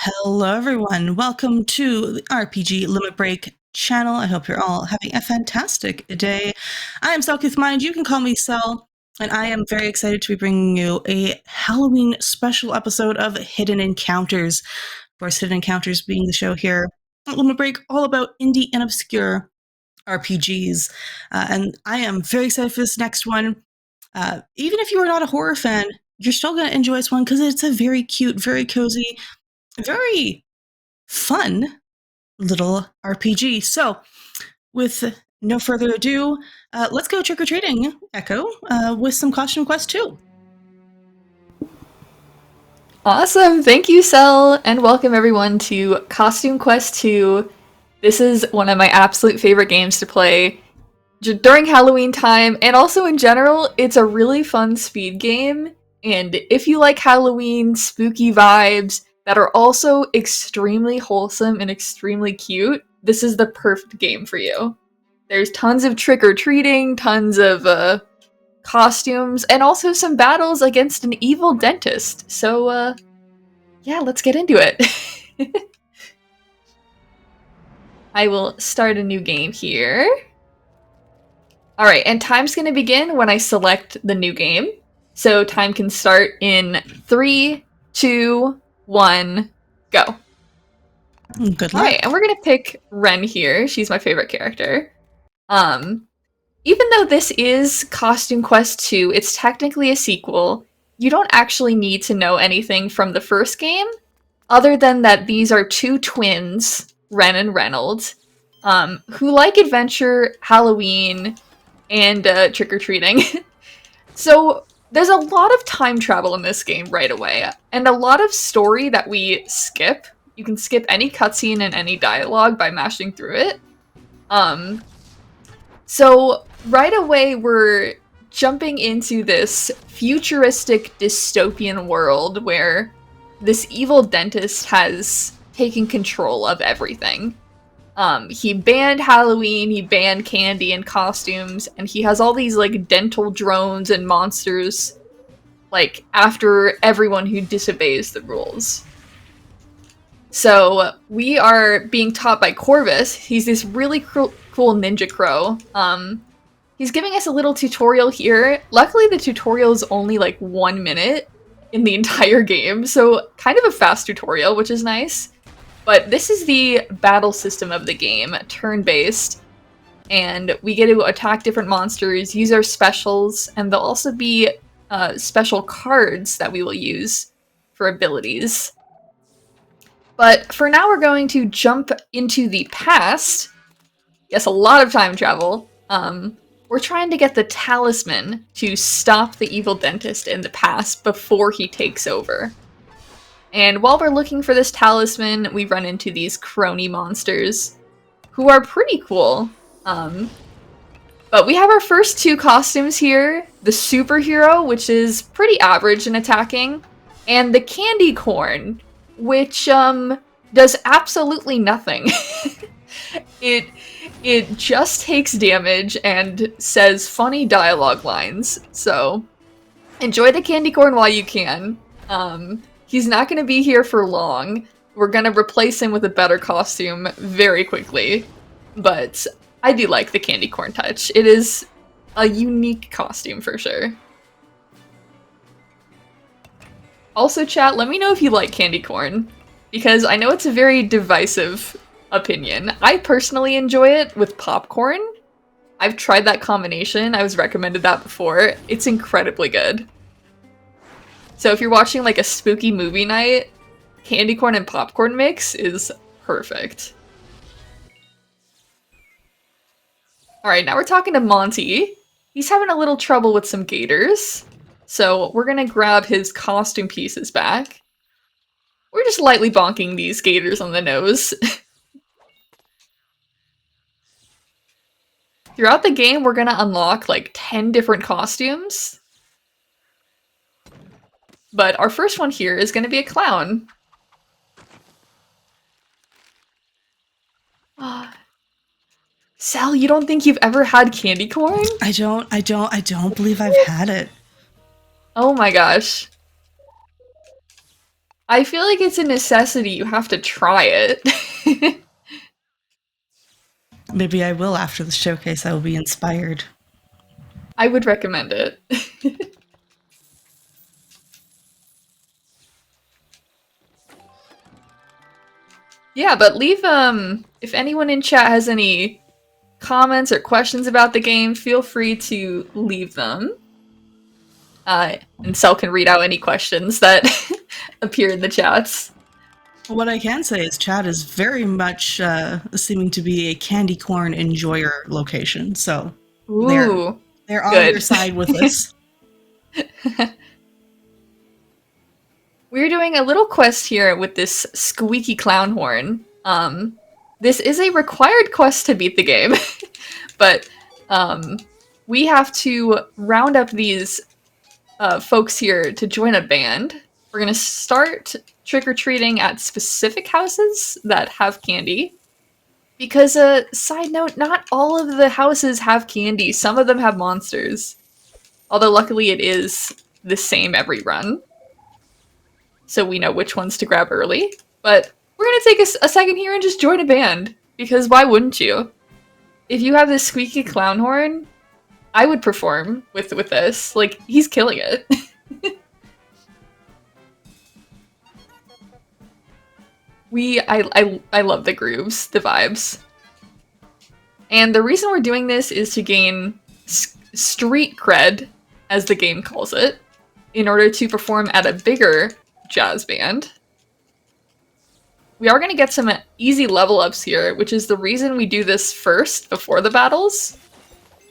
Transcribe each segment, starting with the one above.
Hello, everyone. Welcome to the RPG Limit Break channel. I hope you're all having a fantastic day. I am Selcouthmind. You can call me Sel, and I am very excited to be bringing you a Halloween special episode of Hidden Encounters. Of course, Hidden Encounters being the show here at Limit Break, all about indie and obscure RPGs. And I am very excited for this next one. Even if you are not a horror fan, you're still going to enjoy this one because it's a very cute, very cozy, very fun little RPG. So, with no further ado, let's go trick-or-treating, Echo, with some Costume Quest 2. Awesome! Thank you, Sel, and welcome everyone to Costume Quest 2. This is one of my absolute favorite games to play during Halloween time, and also in general. It's a really fun speed game, and if you like Halloween spooky vibes that are also extremely wholesome and extremely cute, this is the perfect game for you. There's tons of trick-or-treating, tons of costumes, and also some battles against an evil dentist. So, yeah, let's get into it. I will start a new game here. Alright, and time's gonna begin when I select the new game. So time can start in 3, 2, 1, go. Good luck. Alright, and we're gonna pick Ren here. She's my favorite character. Even though this is Costume Quest 2, it's technically a sequel. You don't actually need to know anything from the first game, other than that these are two twins, Ren and Reynolds, who like adventure, Halloween, and trick-or-treating. So there's a lot of time travel in this game right away, and a lot of story that we skip. You can skip any cutscene and any dialogue by mashing through it. So right away we're jumping into this futuristic dystopian world where this evil dentist has taken control of everything. He banned Halloween, he banned candy and costumes, and he has all these like dental drones and monsters like after everyone who disobeys the rules. So we are being taught by Corvus. He's this really cool ninja crow. He's giving us a little tutorial here. Luckily the tutorial is only like 1 minute in the entire game, so kind of a fast tutorial, which is nice. But this is the battle system of the game, turn-based, and we get to attack different monsters, use our specials, and there'll also be special cards that we will use for abilities. But for now we're going to jump into the past. Yes, a lot of time travel. We're trying to get the talisman to stop the evil dentist in the past before he takes over. And while we're looking for this talisman, we run into these crony monsters, who are pretty cool. But we have our first two costumes here. The superhero, which is pretty average in attacking, and the candy corn, which does absolutely nothing. It just takes damage and says funny dialogue lines. So enjoy the candy corn while you can. He's not going to be here for long. We're going to replace him with a better costume very quickly. But I do like the candy corn touch. It is a unique costume for sure. Also, chat, let me know if you like candy corn, because I know it's a very divisive opinion. I personally enjoy it with popcorn. I've tried that combination. I was recommended that before. It's incredibly good. So if you're watching like a spooky movie night, candy corn and popcorn mix is perfect. Alright, now we're talking to Monty. He's having a little trouble with some gators. So we're gonna grab his costume pieces back. We're just lightly bonking these gators on the nose. Throughout the game, we're gonna unlock like 10 different costumes. But our first one here is gonna be a clown. Sal, you don't think you've ever had candy corn? I don't believe I've had it. Oh my gosh. I feel like it's a necessity. You have to try it. Maybe I will after the showcase. I will be inspired. I would recommend it. Yeah, but leave if anyone in chat has any comments or questions about the game, feel free to leave them. And Sel can read out any questions that appear in the chats. What I can say is chat is very much seeming to be a candy corn enjoyer location, so Ooh, they're on good. your side with this. We're doing a little quest here with this squeaky clown horn. This is a required quest to beat the game, but we have to round up these folks here to join a band. We're gonna start trick-or-treating at specific houses that have candy. Because, side note, not all of the houses have candy. Some of them have monsters. Although luckily it is the same every run. So we know which ones to grab early. But we're gonna take a second here and just join a band. Because why wouldn't you? If you have this squeaky clown horn, I would perform with this. Like, he's killing it. I love the grooves, the vibes. And the reason we're doing this is to gain street cred, as the game calls it, in order to perform at a bigger jazz band. We are going to get some easy level ups here, which is the reason we do this first before the battles.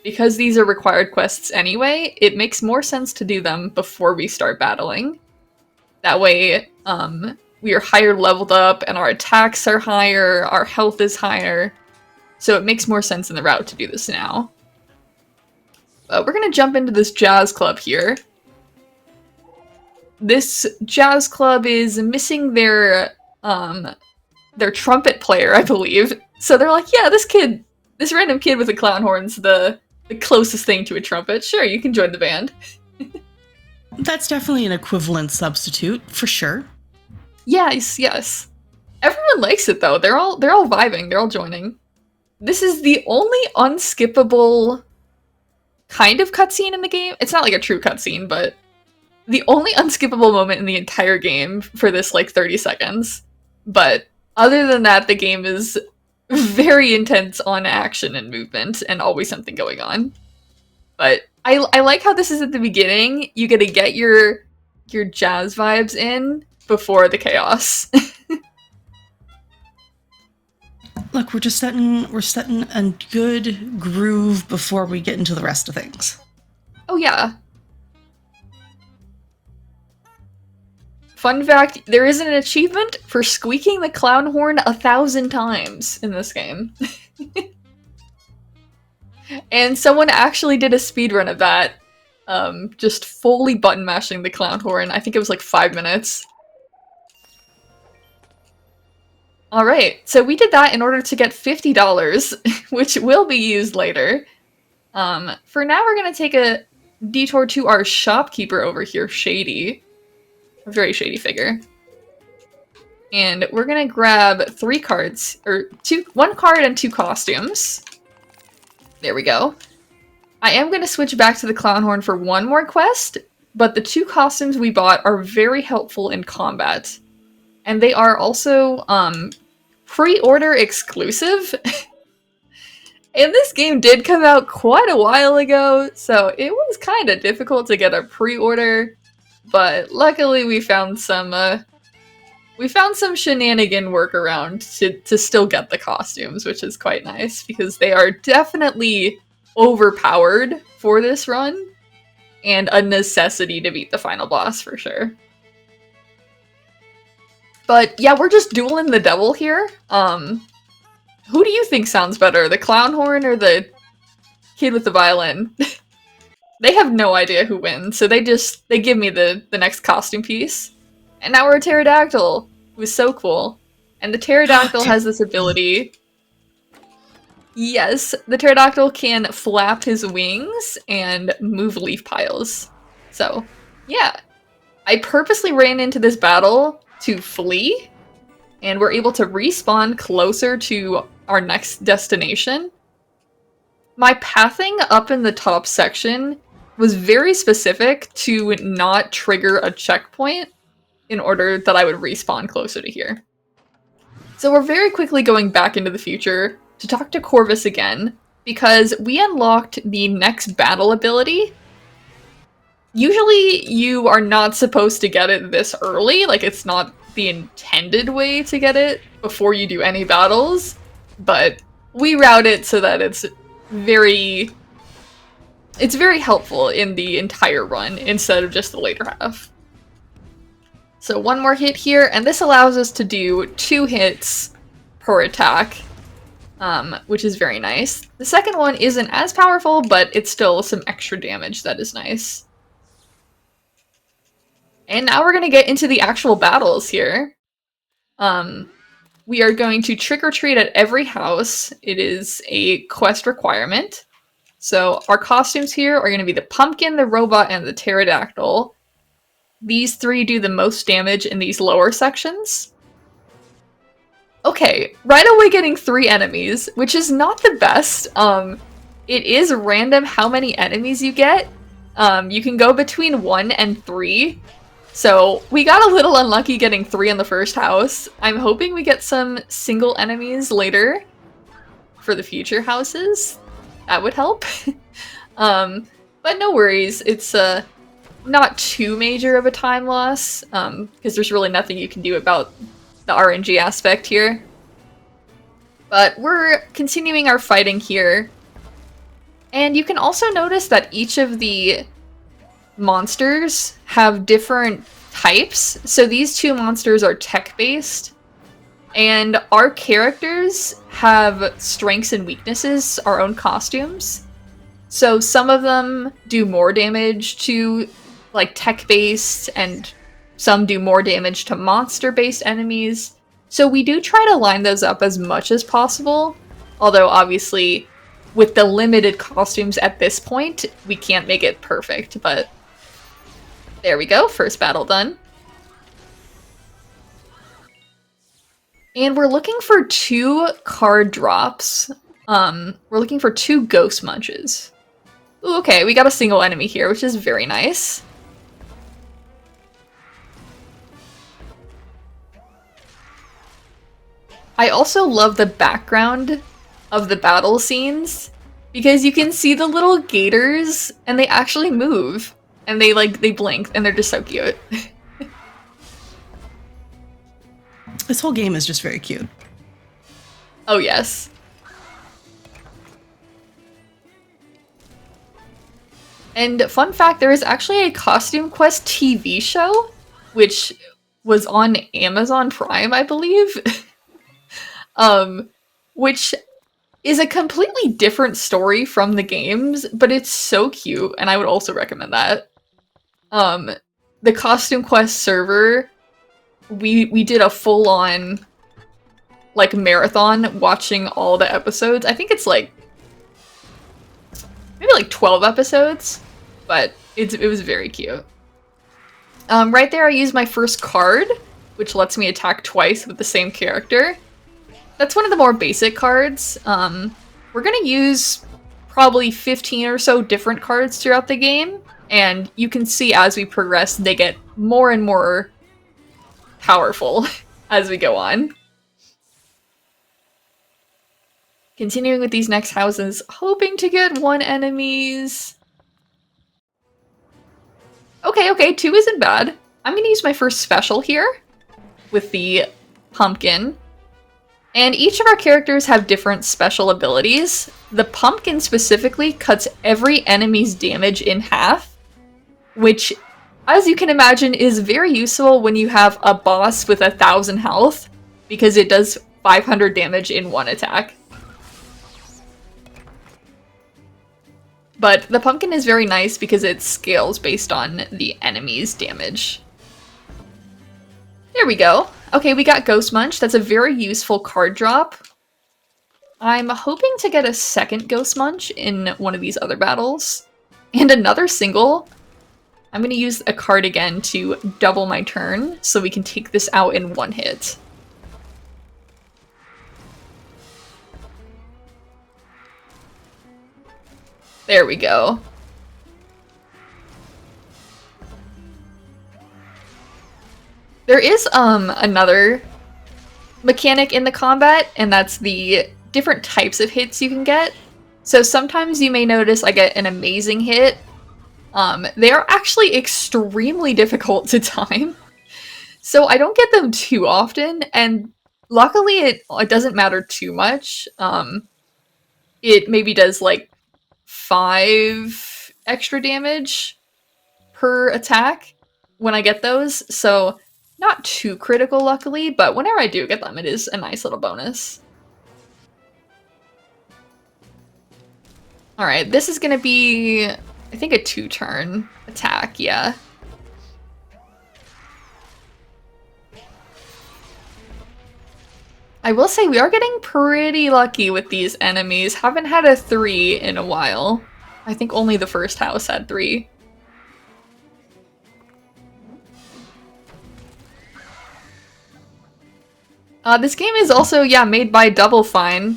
Because these are required quests anyway, it makes more sense to do them before we start battling. That way, we are higher leveled up and our attacks are higher, our health is higher. So it makes more sense in the route to do this now. We're gonna jump into this jazz club here. This jazz club is missing their trumpet player, I believe. So they're like, yeah, this random kid with a clown horn's the closest thing to a trumpet. Sure, you can join the band. That's definitely an equivalent substitute, for sure. Yes, yes. Everyone likes it though. They're all vibing. They're all joining. This is the only unskippable kind of cutscene in the game. It's not like a true cutscene, but the only unskippable moment in the entire game for this like 30 seconds. But other than that, the game is very intense on action and movement and always something going on. But I like how this is at the beginning. You get to get your jazz vibes in before the chaos. Look, we're setting a good groove before we get into the rest of things. Oh yeah. Fun fact, there is an achievement for squeaking the clown horn 1,000 times in this game. And someone actually did a speedrun of that. Just fully button mashing the clown horn. I think it was like 5 minutes. Alright, so we did that in order to get $50, which will be used later. For now, we're gonna take a detour to our shopkeeper over here, Shady. A very shady figure. And we're gonna grab 3 cards, or 1 card and 2 costumes. There we go. I am gonna switch back to the clown horn for 1 more quest, but the 2 costumes we bought are very helpful in combat. And they are also, pre-order exclusive. And this game did come out quite a while ago, so it was kind of difficult to get a pre-order. But luckily we found some shenanigan workaround to still get the costumes, which is quite nice, because they are definitely overpowered for this run, and a necessity to beat the final boss for sure. But yeah, we're just dueling the devil here. Who do you think sounds better, the clown horn or the kid with the violin? They have no idea who wins, so they give me the next costume piece. And now we're a pterodactyl, who's so cool. And the pterodactyl has this ability. Yes, the pterodactyl can flap his wings and move leaf piles. So, yeah. I purposely ran into this battle to flee, and we're able to respawn closer to our next destination. My pathing up in the top section was very specific to not trigger a checkpoint in order that I would respawn closer to here. So we're very quickly going back into the future to talk to Corvus again, because we unlocked the next battle ability. Usually you are not supposed to get it this early, like it's not the intended way to get it before you do any battles, but we route it so that it's very helpful in the entire run instead of just the later half. So one more hit here, and this allows us to do 2 hits per attack, which is very nice. The second one isn't as powerful, but it's still some extra damage that is nice. And now we're going to get into the actual battles here. We are going to trick-or-treat at every house. It is a quest requirement. So our costumes here are going to be the pumpkin, the robot, and the pterodactyl. These 3 do the most damage in these lower sections. Okay, right away getting 3 enemies, which is not the best. It is random how many enemies you get. You can go between 1 and 3. So we got a little unlucky getting 3 in the first house. I'm hoping we get some single enemies later for the future houses. That would help. But no worries, it's not too major of a time loss, because there's really nothing you can do about the RNG aspect here. But we're continuing our fighting here. And you can also notice that each of the monsters have different types. So these 2 monsters are tech-based, and our characters have strengths and weaknesses, our own costumes. So some of them do more damage to like tech-based, and some do more damage to monster-based enemies. So we do try to line those up as much as possible, although obviously with the limited costumes at this point, we can't make it perfect, but there we go, first battle done. And we're looking for 2 card drops. We're looking for 2 ghost munches. Ooh, okay, we got a single enemy here, which is very nice. I also love the background of the battle scenes, because you can see the little gators, and they actually move. And they blink, and they're just so cute. This whole game is just very cute. Oh, yes. And fun fact, there is actually a Costume Quest TV show, which was on Amazon Prime, I believe. Which is a completely different story from the games, but it's so cute, and I would also recommend that. The Costume Quest server, we did a full-on, like, marathon watching all the episodes. I think it's like, maybe like 12 episodes, but it was very cute. Right there I used my first card, which lets me attack twice with the same character. That's one of the more basic cards. We're gonna use probably 15 or so different cards throughout the game, and you can see as we progress, they get more and more powerful as we go on. Continuing with these next houses, hoping to get 1 enemies. Okay, 2 isn't bad. I'm gonna use my first special here with the pumpkin. And each of our characters have different special abilities. The pumpkin specifically cuts every enemy's damage in half, which, as you can imagine, is very useful when you have a boss with 1,000 health, because it does 500 damage in 1 attack. But the pumpkin is very nice because it scales based on the enemy's damage. There we go. Okay, we got Ghost Munch. That's a very useful card drop. I'm hoping to get a second Ghost Munch in one of these other battles. And another single. I'm going to use a card again to double my turn so we can take this out in one hit. There we go. There is another mechanic in the combat, and that's the different types of hits you can get. So sometimes you may notice I get an amazing hit. They are actually extremely difficult to time. So I don't get them too often, and luckily it doesn't matter too much. It maybe does like 5 extra damage per attack when I get those, so not too critical luckily, but whenever I do get them, it is a nice little bonus. Alright, this is gonna be, I think, a 2-turn attack, yeah. I will say we are getting pretty lucky with these enemies. Haven't had a 3 in a while. I think only the first house had 3. This game is also, yeah, made by Double Fine.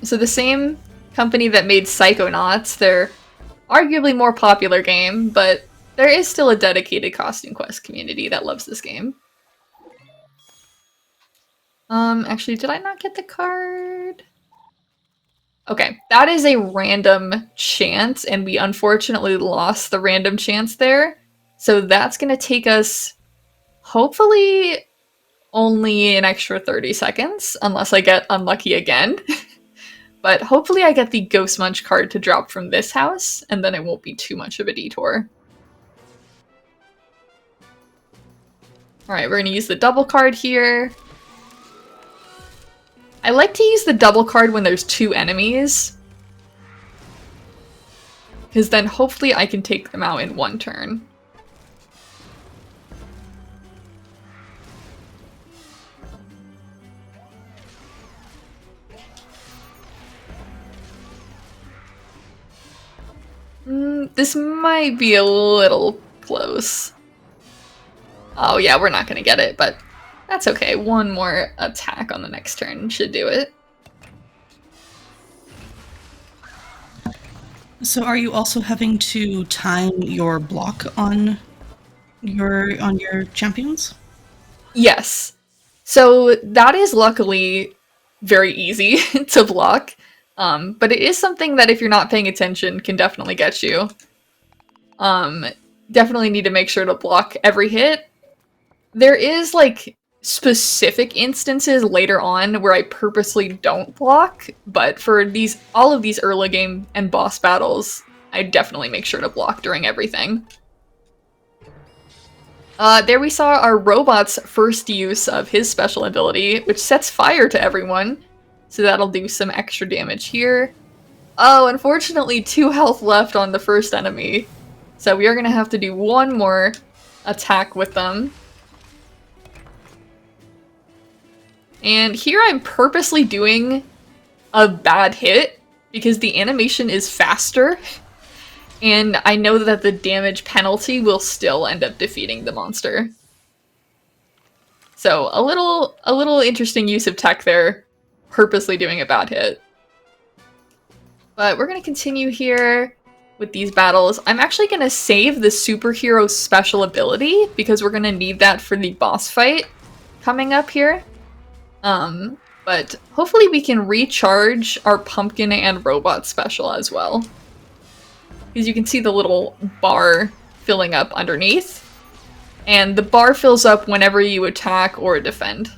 So the same company that made Psychonauts. They're arguably more popular game, but there is still a dedicated Costume Quest community that loves this game. Actually, did I not get the card? Okay, that is a random chance, and we unfortunately lost the random chance there. So that's gonna take us, hopefully, only an extra 30 seconds, unless I get unlucky again. But hopefully I get the Ghost Munch card to drop from this house, and then it won't be too much of a detour. Alright, we're gonna use the double card here. I like to use the double card when there's 2 enemies, because then hopefully I can take them out in 1 turn. This might be a little close. Oh yeah, we're not gonna get it, but that's okay. 1 more attack on the next turn should do it. So are you also having to time your block on your champions? Yes. So that is luckily very easy to block. But it is something that if you're not paying attention can definitely get you. Definitely need to make sure to block every hit. There is like specific instances later on where I purposely don't block, but for all of these early game and boss battles, I definitely make sure to block during everything. There we saw our robot's first use of his special ability, which sets fire to everyone. So that'll do some extra damage here. Oh, unfortunately 2 health left on the first enemy. So we are gonna have to do 1 more attack with them. And here I'm purposely doing a bad hit because the animation is faster. And I know that the damage penalty will still end up defeating the monster. So a little interesting use of tech there, purposely doing a bad hit. But we're gonna continue here with these battles. I'm actually gonna save the superhero special ability because we're gonna need that for the boss fight coming up here. But hopefully we can recharge our pumpkin and robot special as well. Because you can see the little bar filling up underneath. And the bar fills up whenever you attack or defend.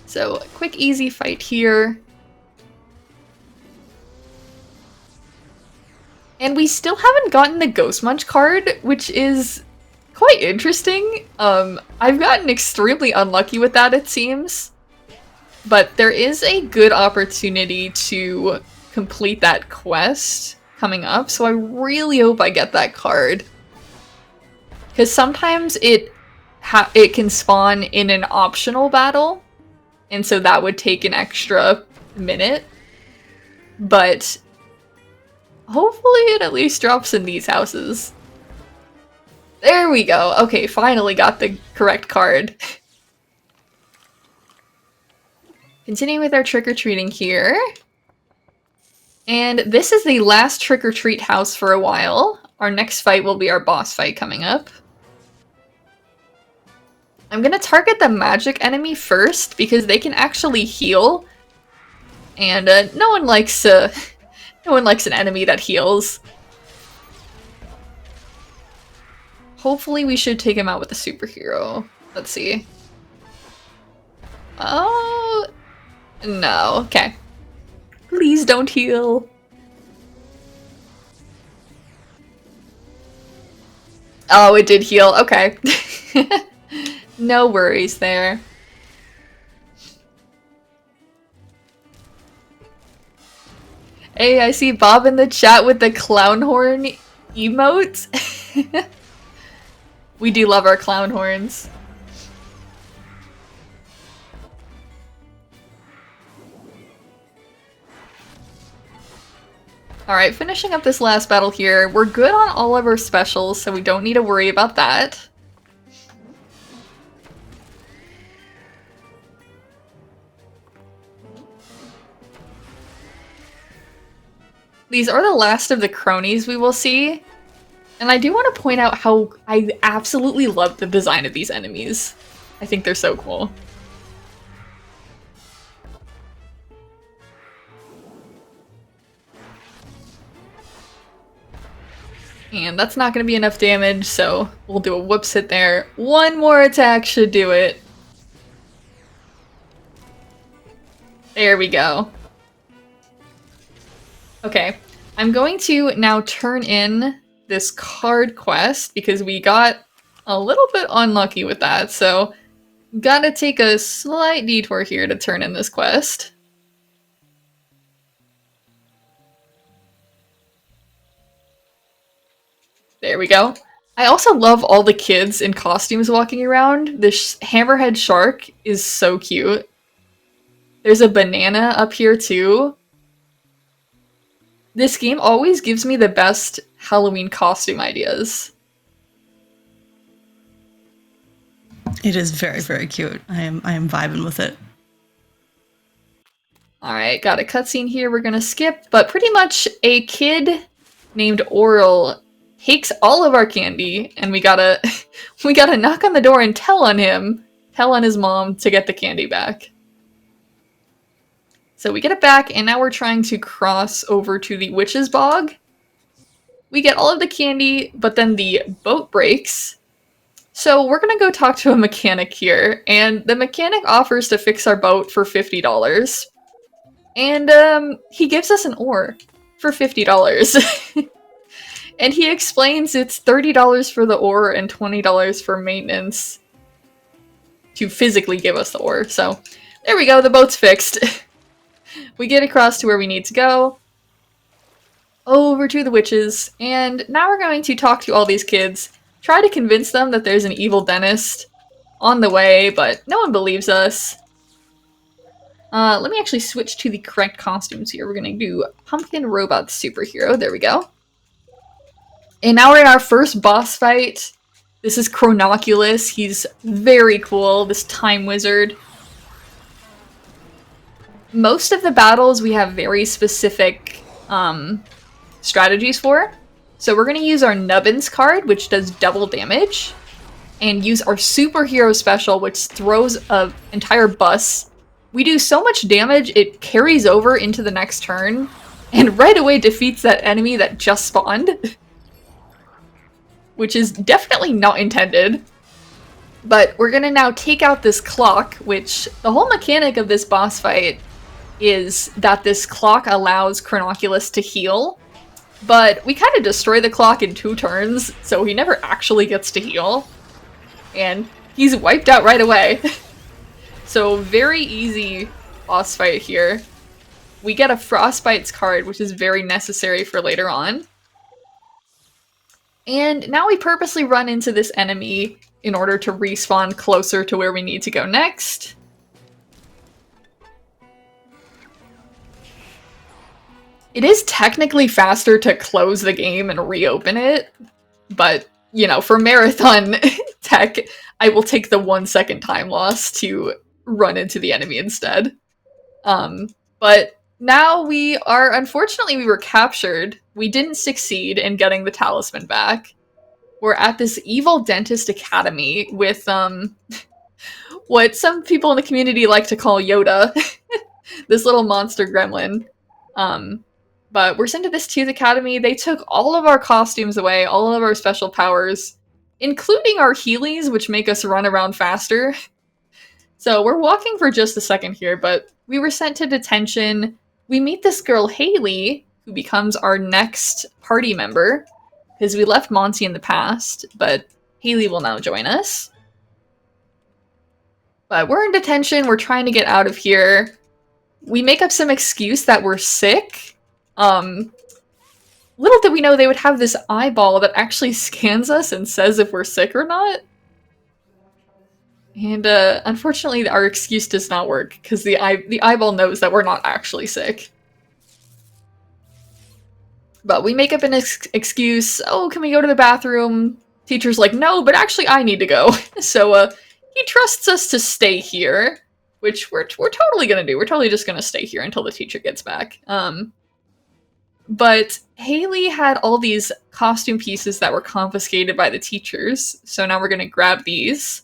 So, a quick easy fight here. And we still haven't gotten the Ghost Munch card, which is quite interesting. I've gotten extremely unlucky with that, it seems. But there is a good opportunity to complete that quest coming up, so I really hope I get that card. Because sometimes it can spawn in an optional battle, and so that would take an extra minute. But Hopefully it at least drops in these houses. There we go. Okay, finally got the correct card. Continuing with our trick-or-treating here. And this is the last trick-or-treat house for a while. Our next fight will be our boss fight coming up. I'm gonna target the magic enemy first because they can actually heal. And no one likes an enemy that heals. Hopefully we should take him out with a superhero. Let's see. Oh, no. Okay. Please don't heal. Oh, it did heal. Okay. No worries there. Hey, I see Bob in the chat with the clown horn emote. We do love our clown horns. Alright, finishing up this last battle here. We're good on all of our specials, so we don't need to worry about that. These are the last of the cronies we will see. And I do want to point out how I absolutely love the design of these enemies. I think they're so cool. And that's not going to be enough damage, so we'll do a whoops hit there. One more attack should do it. There we go. Okay, I'm going to now turn in this card quest because we got a little bit unlucky with that, so gotta take a slight detour here to turn in this quest. There we go. I also love all the kids in costumes walking around. This hammerhead shark is so cute. There's a banana up here too. This game always gives me the best Halloween costume ideas. It is very, very cute. I am vibing with it. Alright, got a cutscene here we're gonna skip, but pretty much a kid named Oral takes all of our candy, and we gotta knock on the door and tell on his mom to get the candy back. So we get it back, and now we're trying to cross over to the Witch's Bog. We get all of the candy, but then the boat breaks. So we're gonna go talk to a mechanic here, and the mechanic offers to fix our boat for $50. And he gives us an oar for $50. And he explains it's $30 for the oar and $20 for maintenance to physically give us the oar. So there we go, the boat's fixed. We get across to where we need to go. Over to the witches, and now we're going to talk to all these kids, try to convince them that there's an evil dentist on the way, but no one believes us. Let me actually switch to the correct costumes here. We're gonna do Pumpkin Robot Superhero, there we go. And now we're in our first boss fight. This is Chronoculus, he's very cool, this time wizard. Most of the battles we have very specific strategies for. So we're going to use our Nubbins card, which does double damage, and use our superhero special, which throws an entire bus. We do so much damage, it carries over into the next turn, and right away defeats that enemy that just spawned. Which is definitely not intended. But we're going to now take out this clock, which the whole mechanic of this boss fight is that this clock allows Chronoculus to heal. But we kind of destroy the clock in 2 turns, so he never actually gets to heal. And he's wiped out right away. So very easy boss fight here. We get a Frostbite's card, which is very necessary for later on. And now we purposely run into this enemy in order to respawn closer to where we need to go next. It is technically faster to close the game and reopen it, but, you know, for marathon tech, I will take the 1 second time loss to run into the enemy instead. But now unfortunately, we were captured. We didn't succeed in getting the talisman back. We're at this evil dentist academy with, what some people in the community like to call Yoda. This little monster gremlin. But we're sent to this tooth academy. They took all of our costumes away, all of our special powers, including our Heelys, which make us run around faster. So we're walking for just a second here, but we were sent to detention. We meet this girl, Haley, who becomes our next party member, because we left Monty in the past, but Haley will now join us. But we're in detention. We're trying to get out of here. We make up some excuse that we're sick. Little did we know they would have this eyeball that actually scans us and says if we're sick or not. And unfortunately, our excuse does not work because the eyeball knows that we're not actually sick. But we make up an excuse. Oh, can we go to the bathroom? Teacher's like, no, but actually I need to go. So he trusts us to stay here, which we're totally gonna do. We're totally just gonna stay here until the teacher gets back. But Haley had all these costume pieces that were confiscated by the teachers, so now we're gonna grab these.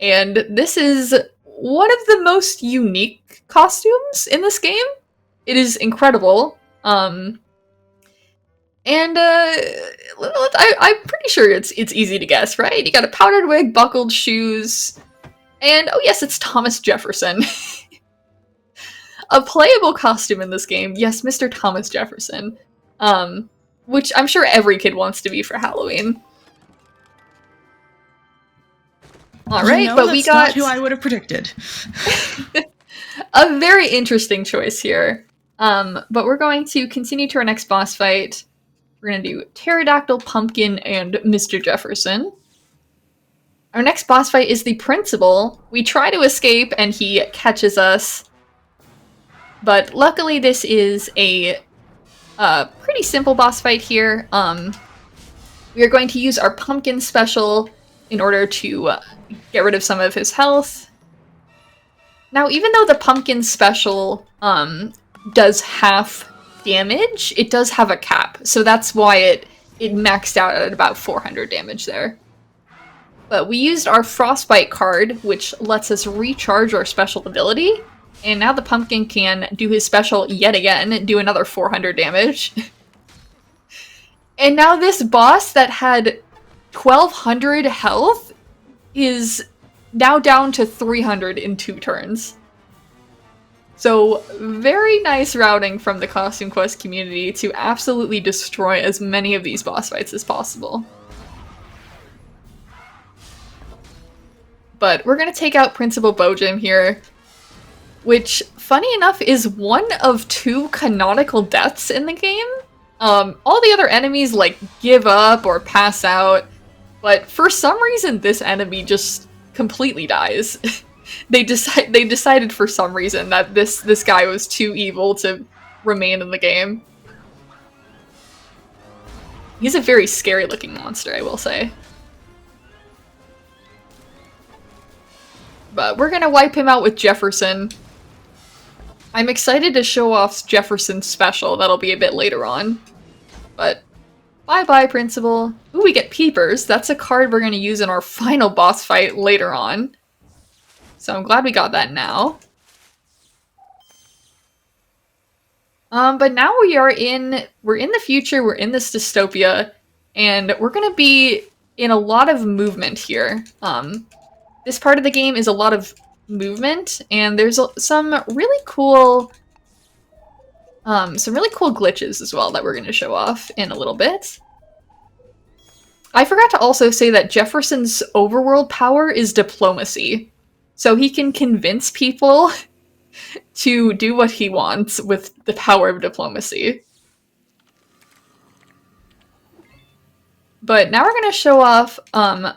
And this is one of the most unique costumes in this game. It is incredible. And I'm pretty sure it's easy to guess, right? You got a powdered wig, buckled shoes, and oh yes, it's Thomas Jefferson. A playable costume in this game. Yes, Mr. Thomas Jefferson. Which I'm sure every kid wants to be for Halloween. Alright, but we got... not who I would have predicted. A very interesting choice here. But we're going to continue to our next boss fight. We're going to do Pterodactyl, Pumpkin, and Mr. Jefferson. Our next boss fight is the Principal. We try to escape, and he catches us. But luckily, this is a pretty simple boss fight here. We are going to use our Pumpkin special in order to get rid of some of his health. Now, even though the Pumpkin special does half damage, it does have a cap, so that's why it maxed out at about 400 damage there. But we used our Frostbite card, which lets us recharge our special ability, and now the Pumpkin can do his special yet again, do another 400 damage. And now this boss that had 1200 health is now down to 300 in 2 turns. So, very nice routing from the Costume Quest community to absolutely destroy as many of these boss fights as possible. But we're going to take out Principal Bojim here, which, funny enough, is one of 2 canonical deaths in the game. All the other enemies, like, give up or pass out, but for some reason this enemy just completely dies. They decided for some reason that this guy was too evil to remain in the game. He's a very scary looking monster, I will say. But we're gonna wipe him out with Jefferson. I'm excited to show off Jefferson's special, that'll be a bit later on. But bye-bye, Principal. Ooh, we get Peepers. That's a card we're gonna use in our final boss fight later on. So I'm glad we got that now. But now we're in the future, we're in this dystopia, and we're gonna be in a lot of movement here. This part of the game is a lot of movement, and there's some really cool glitches as well that we're gonna show off in a little bit. I forgot to also say that Jefferson's overworld power is diplomacy. So he can convince people to do what he wants with the power of diplomacy. But now we're going to show off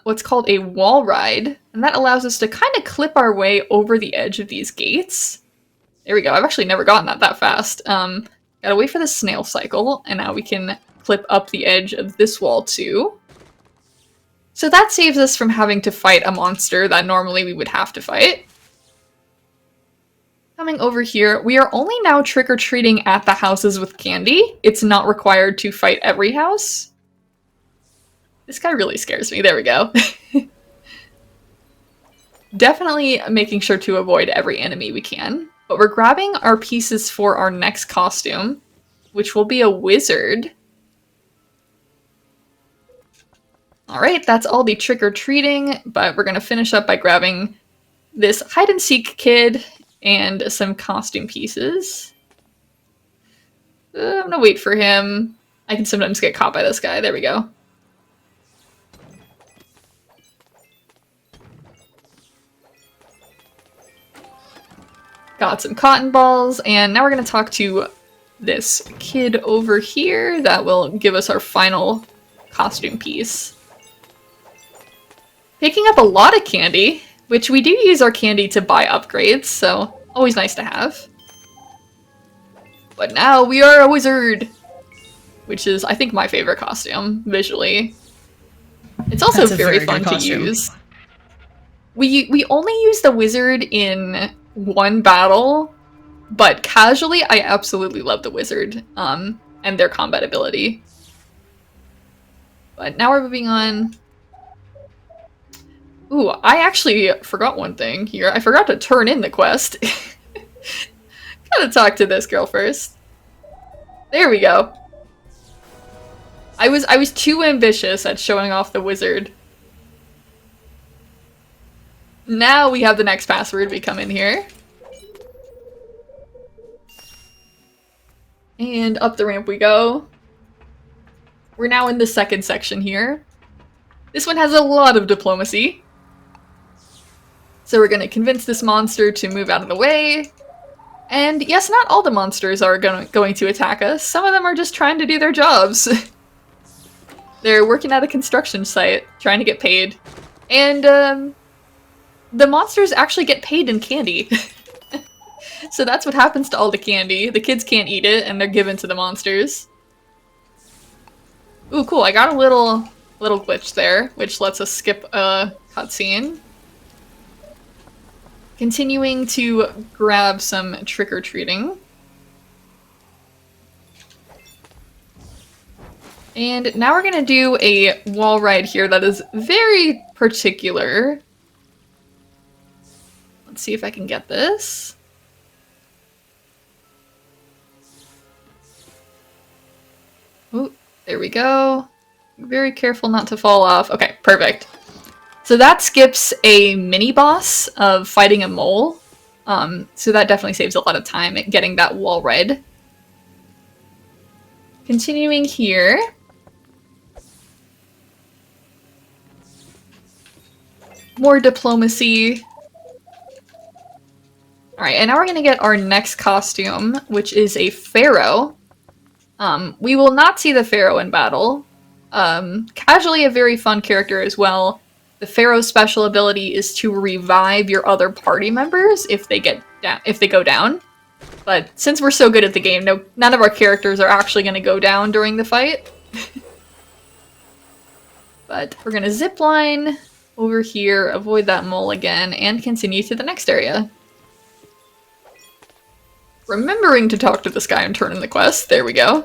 what's called a wall ride, and that allows us to kind of clip our way over the edge of these gates. There we go. I've actually never gotten that fast. Gotta wait for the snail cycle, and now we can clip up the edge of this wall too. So that saves us from having to fight a monster that normally we would have to fight. Coming over here, we are only now trick-or-treating at the houses with candy. It's not required to fight every house. This guy really scares me. There we go. Definitely making sure to avoid every enemy we can. But we're grabbing our pieces for our next costume, which will be a wizard. Alright, that's all the trick-or-treating, but we're going to finish up by grabbing this hide-and-seek kid and some costume pieces. I'm gonna wait for him. I can sometimes get caught by this guy. There we go. Got some cotton balls, and now we're gonna talk to this kid over here that will give us our final costume piece. Picking up a lot of candy, which we do use our candy to buy upgrades, so always nice to have. But now we are a wizard, which is, I think, my favorite costume, visually. It's also very fun to use. We only use the wizard in one battle, but casually, I absolutely love the wizard, and their combat ability. But now we're moving on. Ooh, I actually forgot one thing here. I forgot to turn in the quest. Gotta talk to this girl first. There we go. I was too ambitious at showing off the wizard. Now we have the next password. We come in here. And up the ramp we go. We're now in the second section here. This one has a lot of diplomacy. So we're going to convince this monster to move out of the way. And yes, not all the monsters are going to attack us. Some of them are just trying to do their jobs. They're working at a construction site, trying to get paid. And the monsters actually get paid in candy. So that's what happens to all the candy. The kids can't eat it, and they're given to the monsters. Ooh, cool. I got a little glitch there, which lets us skip a cutscene. Continuing to grab some trick-or-treating. And now we're gonna do a wall ride here that is very particular. Let's see if I can get this. Oh, there we go. Very careful not to fall off. Okay, perfect. So that skips a mini-boss of fighting a mole. So that definitely saves a lot of time at getting that wall ride. Continuing here. More diplomacy. Alright, and now we're going to get our next costume, which is a pharaoh. We will not see the pharaoh in battle. Casually a very fun character as well. The Pharaoh's special ability is to revive your other party members if they go down. But since we're so good at the game, none of our characters are actually going to go down during the fight. But we're going to zipline over here, avoid that mole again, and continue to the next area. Remembering to talk to this guy and turn in the quest. There we go.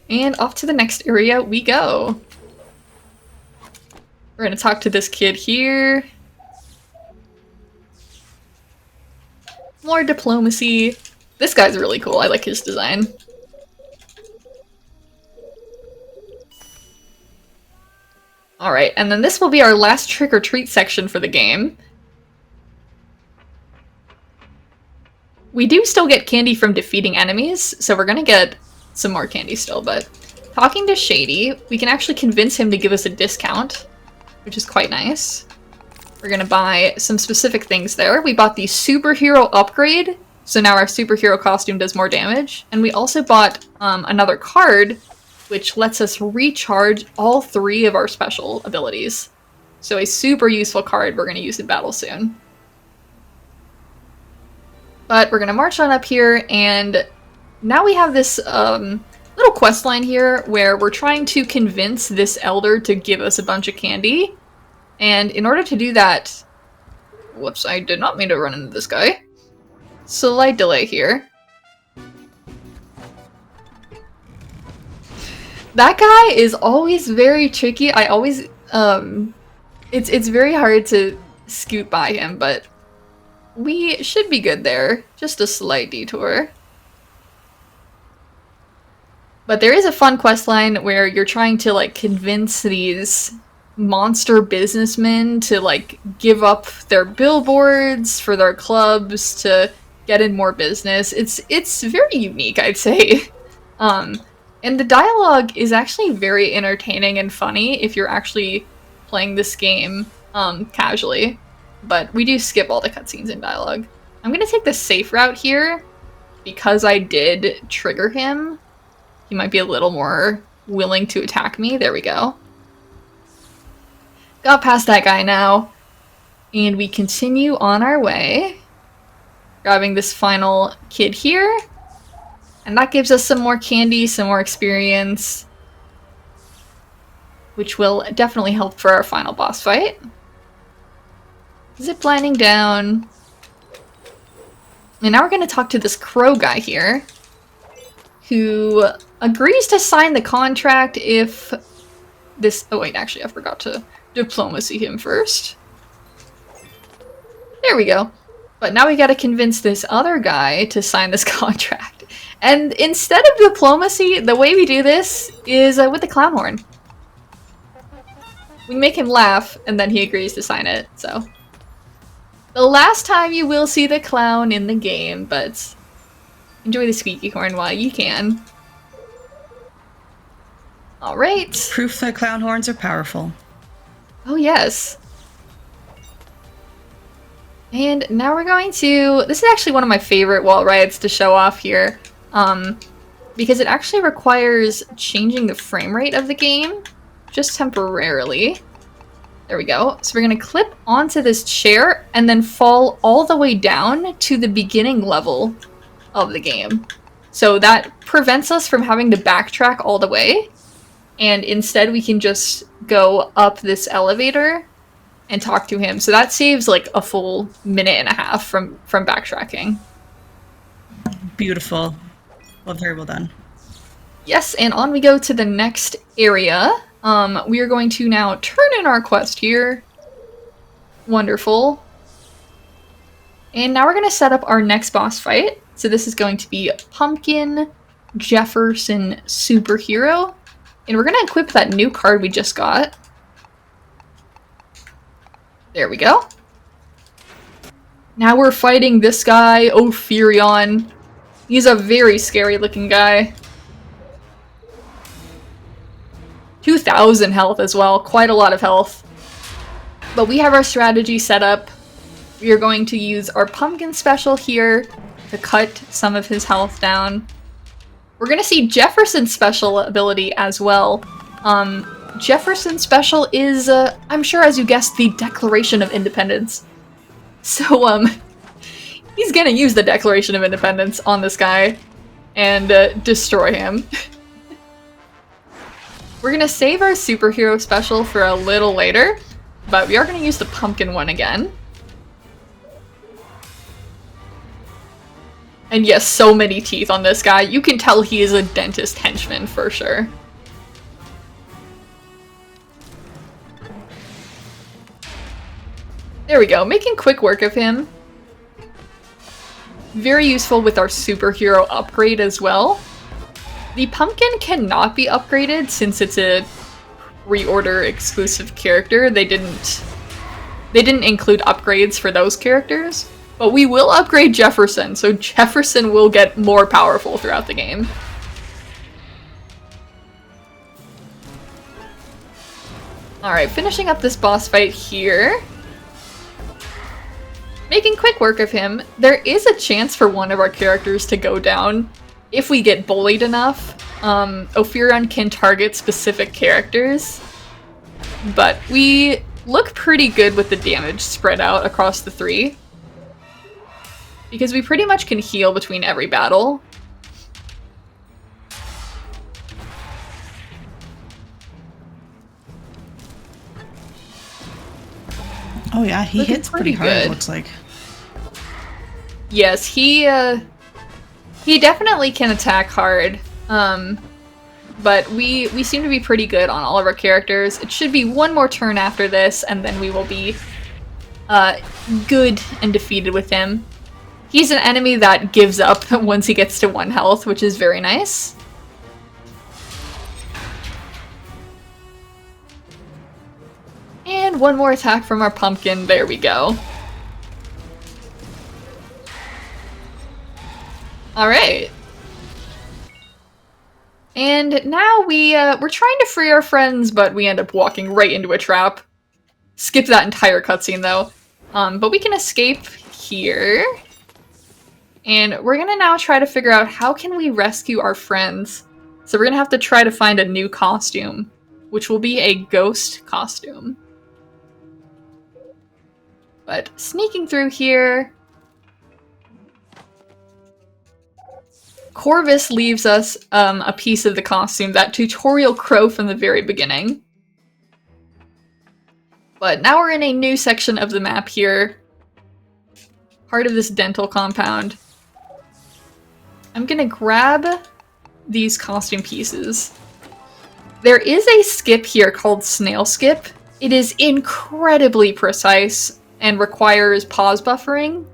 And off to the next area we go. We're gonna talk to this kid here. More diplomacy. This guy's really cool. I like his design. Alright, and then this will be our last trick-or-treat section for the game. We do still get candy from defeating enemies, so we're gonna get some more candy still, but talking to Shady, we can actually convince him to give us a discount, which is quite nice. We're gonna buy some specific things there. We bought the superhero upgrade, so now our superhero costume does more damage, and we also bought another card, which lets us recharge all 3 of our special abilities. So a super useful card we're gonna use in battle soon. But we're gonna march on up here and now we have this little quest line here where we're trying to convince this elder to give us a bunch of candy. And in order to do that... Whoops, I did not mean to run into this guy. Slight delay here. That guy is always very tricky. I always... It's very hard to scoot by him, but we should be good there. Just a slight detour. But there is a fun quest line where you're trying to like convince these monster businessmen to like give up their billboards for their clubs to get in more business. It's very unique, I'd say. And the dialogue is actually very entertaining and funny if you're actually playing this game casually. But we do skip all the cutscenes and dialogue. I'm gonna take the safe route here because I did trigger him. He might be a little more willing to attack me. There we go. Got past that guy now. And we continue on our way. Grabbing this final kid here. And that gives us some more candy, some more experience. Which will definitely help for our final boss fight. Ziplining down. And now we're going to talk to this crow guy here. Who agrees to sign the contract if this... Oh wait, actually I forgot to diplomacy him first. There we go. But now we gotta convince this other guy to sign this contract. And instead of diplomacy, the way we do this is with the clown horn. We make him laugh, and then he agrees to sign it, so... The last time you will see the clown in the game, but... Enjoy the squeaky horn while you can. Alright. Proof that clown horns are powerful. Oh yes. And now we're going to... This is actually one of my favorite wall rides to show off here. Because it actually requires changing the frame rate of the game. Just temporarily. There we go. So we're going to clip onto this chair and then fall all the way down to the beginning level of the game. So that prevents us from having to backtrack all the way. And instead we can just go up this elevator and talk to him. So that saves like a full minute and a half from backtracking. Beautiful. Well, very well done. Yes, and on we go to the next area. We are going to now turn in our quest here. Wonderful. And now we're going to set up our next boss fight. So this is going to be Pumpkin Jefferson Superhero. And we're going to equip that new card we just got. There we go. Now we're fighting this guy, Ophirion. He's a very scary looking guy. 2,000 health as well, quite a lot of health. But we have our strategy set up. We are going to use our pumpkin special here to cut some of his health down. We're going to see Jefferson's special ability as well. Jefferson's special is, I'm sure as you guessed, the Declaration of Independence. So, he's going to use the Declaration of Independence on this guy and destroy him. We're going to save our superhero special for a little later, but we are going to use the pumpkin one again. And yes, so many teeth on this guy. You can tell he is a dentist henchman for sure. There we go, making quick work of him. Very useful with our superhero upgrade as well. The pumpkin cannot be upgraded since it's a reorder exclusive character. They didn't include upgrades for those characters. But we will upgrade Jefferson, so Jefferson will get more powerful throughout the game. Alright, finishing up this boss fight here. Making quick work of him. There is a chance for one of our characters to go down if we get bullied enough. Ophirion can target specific characters, but we look pretty good with the damage spread out across the three. Because we pretty much can heal between every battle. Oh yeah, he Looking hits pretty hard, good. it looks like. Yes, he definitely can attack hard. But we seem to be pretty good on all of our characters. It should be one more turn after this, and then we will be good and defeated with him. He's an enemy that gives up once he gets to 1 health, which is very nice. And one more attack from our pumpkin. There we go. Alright. And now we're trying to free our friends, but we end up walking right into a trap. Skip that entire cutscene though. But we can escape here. And we're gonna now try to figure out how can we rescue our friends. So we're gonna have to try to find a new costume, which will be a ghost costume. But sneaking through here, Corvus leaves us a piece of the costume, that tutorial crow from the very beginning. But now we're in a new section of the map here. Part of this dental compound. I'm gonna grab these costume pieces. There is a skip here called Snail Skip. It is incredibly precise and requires pause buffering.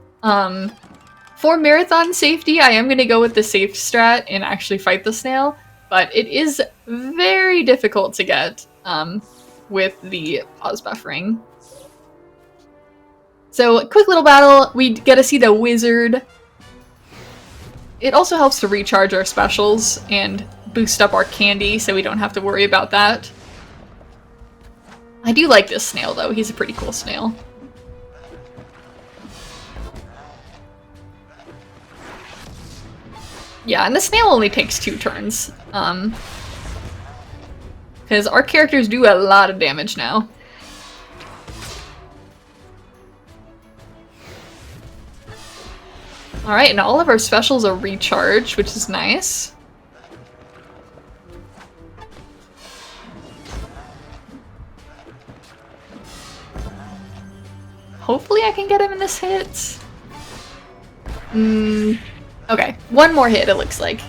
For marathon safety, I am gonna go with the safe strat and actually fight the snail, but it is very difficult to get with the pause buffering. So, quick little battle. We get to see the wizard. It also helps to recharge our specials and boost up our candy, so we don't have to worry about that. I do like this snail, though. He's a pretty cool snail. Yeah, and the snail only takes 2 turns. Because our characters do a lot of damage now. Alright, and all of our specials are recharged, which is nice. Hopefully I can get him in this hit. Okay, one more hit, it looks like.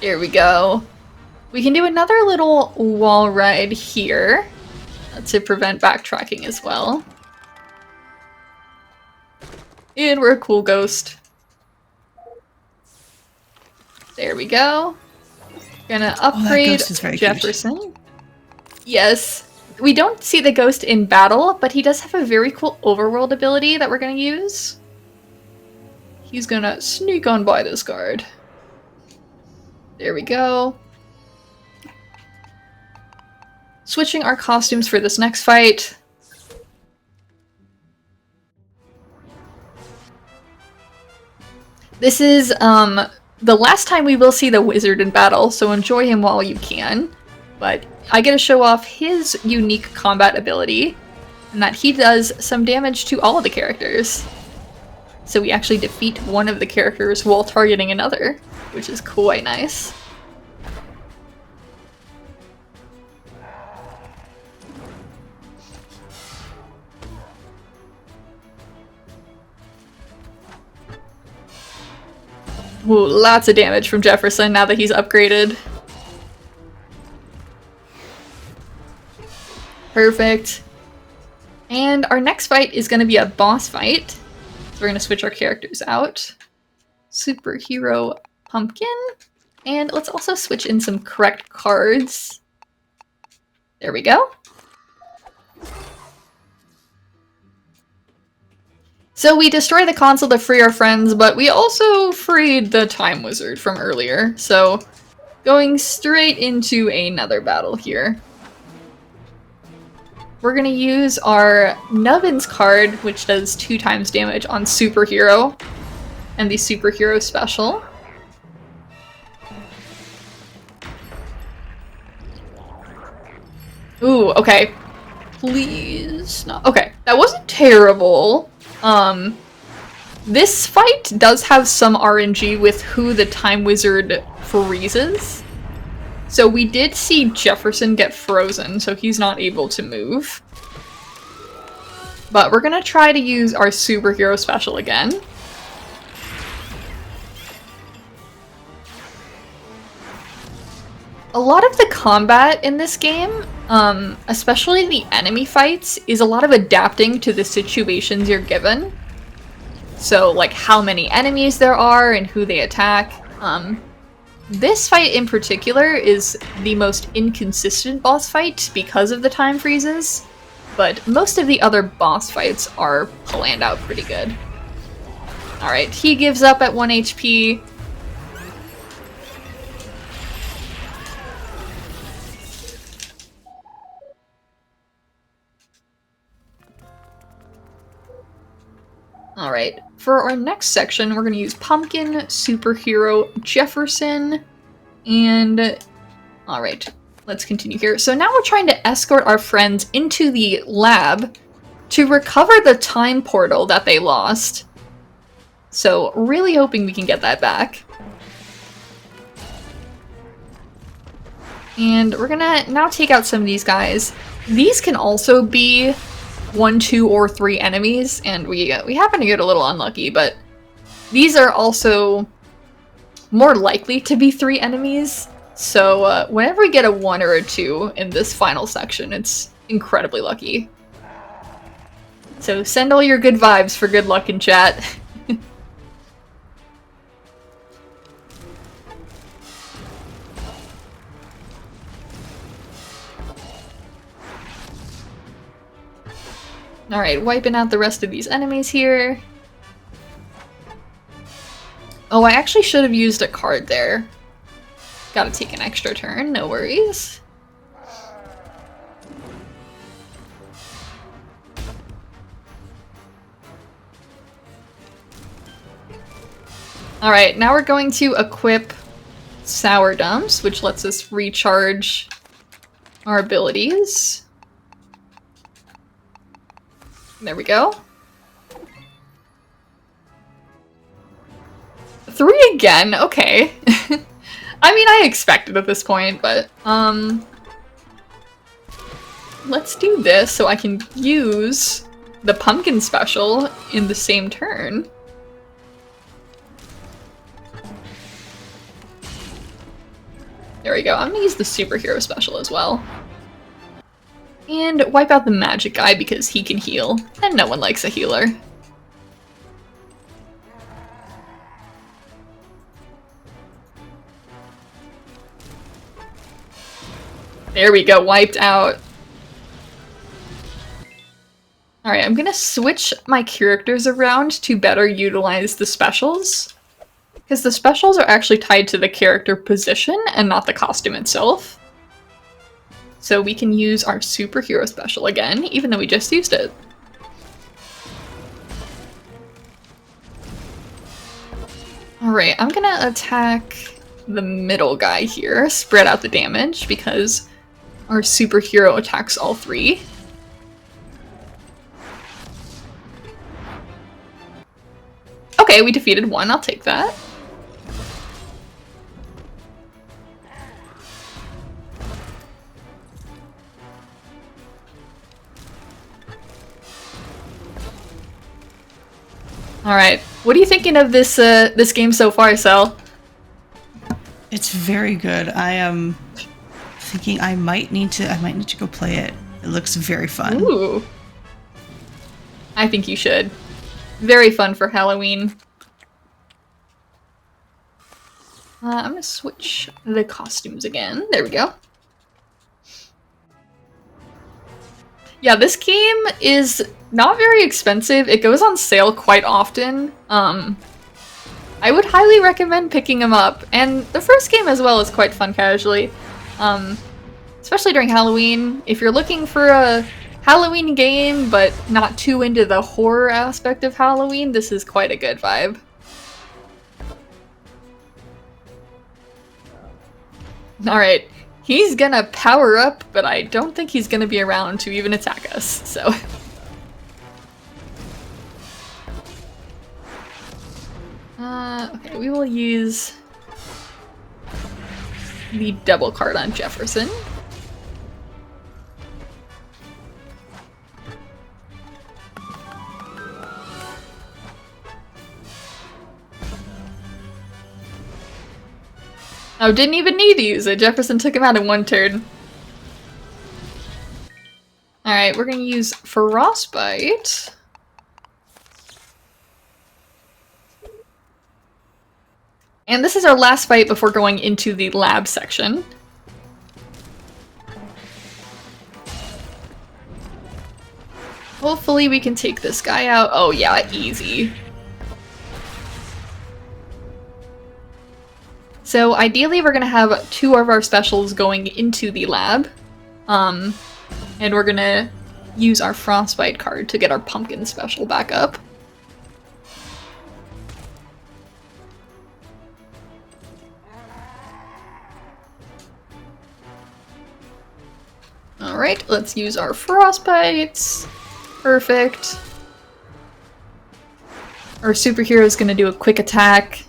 There we go. We can do another little wall ride here to prevent backtracking as well. And we're a cool ghost. There we go. Gonna upgrade Jefferson. Cute. Yes. We don't see the ghost in battle, but he does have a very cool overworld ability that we're gonna use. He's gonna sneak on by this guard. There we go. Switching our costumes for this next fight. This is the last time we will see the wizard in battle, so enjoy him while you can. But I get to show off his unique combat ability, and that he does some damage to all of the characters. So we actually defeat one of the characters while targeting another, which is quite nice. Ooh, lots of damage from Jefferson now that he's upgraded. Perfect. And our next fight is going to be a boss fight. So we're going to switch our characters out. Superhero Pumpkin. And let's also switch in some correct cards. There we go. So we destroy the console to free our friends, but we also freed the Time Wizard from earlier. So going straight into another battle here. We're gonna use our Nubbins card, which does 2 times damage on Superhero, and the Superhero special. Ooh, okay. Please not. Okay, that wasn't terrible. This fight does have some RNG with who the Time Wizard freezes. So we did see Jefferson get frozen, so he's not able to move. But we're gonna try to use our superhero special again. A lot of the combat in this game, especially the enemy fights, is a lot of adapting to the situations you're given. So, like, how many enemies there are and who they attack. This fight in particular is the most inconsistent boss fight because of the time freezes, but most of the other boss fights are planned out pretty good. Alright, he gives up at 1 HP. Alright, for our next section, we're going to use Pumpkin, Superhero, Jefferson, and... Alright, let's continue here. So now we're trying to escort our friends into the lab to recover the time portal that they lost. So, really hoping we can get that back. And we're gonna now take out some of these guys. These can also be 1, 2, or 3 enemies, and we happen to get a little unlucky, but these are also more likely to be 3 enemies, so whenever we get a 1 or a 2 in this final section, it's incredibly lucky. So send all your good vibes for good luck in chat. Alright, wiping out the rest of these enemies here. Oh, I actually should have used a card there. Gotta take an extra turn, no worries. Alright, now we're going to equip Sour Dumps, which lets us recharge our abilities. There we go. 3 again, okay. I mean, I expected at this point, but, let's do this so I can use the pumpkin special in the same turn. There we go, I'm gonna use the superhero special as well. And wipe out the magic guy because he can heal, and no one likes a healer. There we go, wiped out. Alright, I'm gonna switch my characters around to better utilize the specials, because the specials are actually tied to the character position and not the costume itself. So we can use our superhero special again, even though we just used it. Alright, I'm gonna attack the middle guy here, spread out the damage, because our superhero attacks all 3. Okay, we defeated 1, I'll take that. Alright, what are you thinking of this this game so far, Sel? It's very good. I am thinking I might need to go play it. It looks very fun. Ooh. I think you should. Very fun for Halloween. I'm gonna switch the costumes again. There we go. Yeah, this game is not very expensive. It goes on sale quite often. I would highly recommend picking them up. And the first game as well is quite fun casually. Especially during Halloween. If you're looking for a Halloween game, but not too into the horror aspect of Halloween, this is quite a good vibe. Alright. He's gonna power up, but I don't think he's gonna be around to even attack us, so... okay, we will use the double card on Jefferson. Oh, didn't even need to use it. Jefferson took him out in one turn. Alright, we're gonna use Frostbite. And this is our last fight before going into the lab section. Hopefully we can take this guy out. Oh yeah, easy. So ideally we're gonna have 2 of our specials going into the lab. And we're gonna use our Frostbite card to get our pumpkin special back up. Alright, let's use our Frostbites. Perfect. Our superhero is gonna do a quick attack.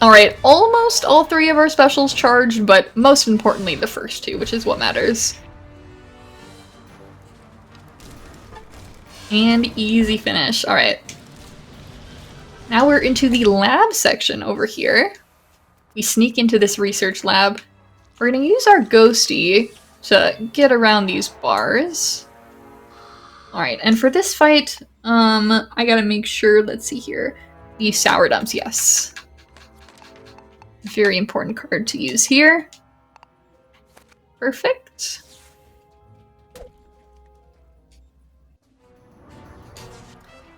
Alright, almost all 3 of our specials charged, but most importantly the first 2, which is what matters. And easy finish. Alright. Now we're into the lab section over here. We sneak into this research lab. We're gonna use our ghosty to get around these bars. Alright, and for this fight, I gotta make sure, let's see here. The sour dumps, yes. Very important card to use here. Perfect.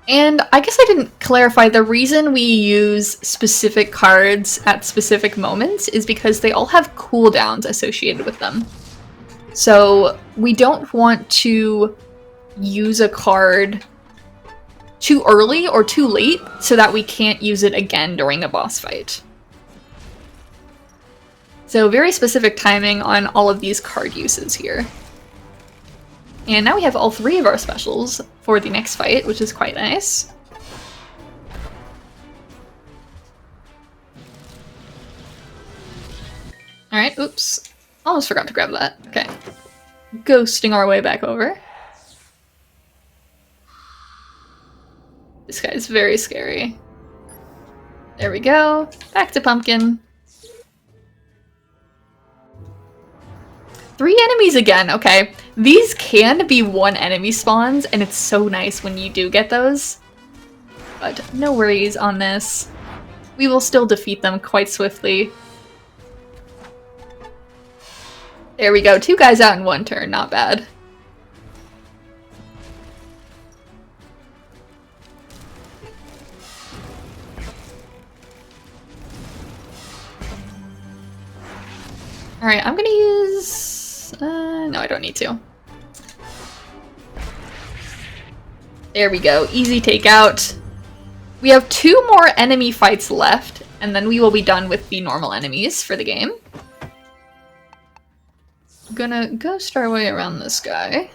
And I guess I didn't clarify, the reason we use specific cards at specific moments is because they all have cooldowns associated with them. So we don't want to use a card too early or too late so that we can't use it again during a boss fight. So very specific timing on all of these card uses here. And now we have all 3 of our specials for the next fight, which is quite nice. Alright, oops. Almost forgot to grab that. Okay. Ghosting our way back over. This guy's very scary. There we go. Back to Pumpkin. 3 enemies again, okay. These can be 1 enemy spawns, and it's so nice when you do get those. But no worries on this. We will still defeat them quite swiftly. There we go, 2 guys out in 1 turn, not bad. Alright, I'm gonna use... no, I don't need to. There we go. Easy takeout. We have 2 more enemy fights left, and then we will be done with the normal enemies for the game. I'm gonna ghost our way around this guy.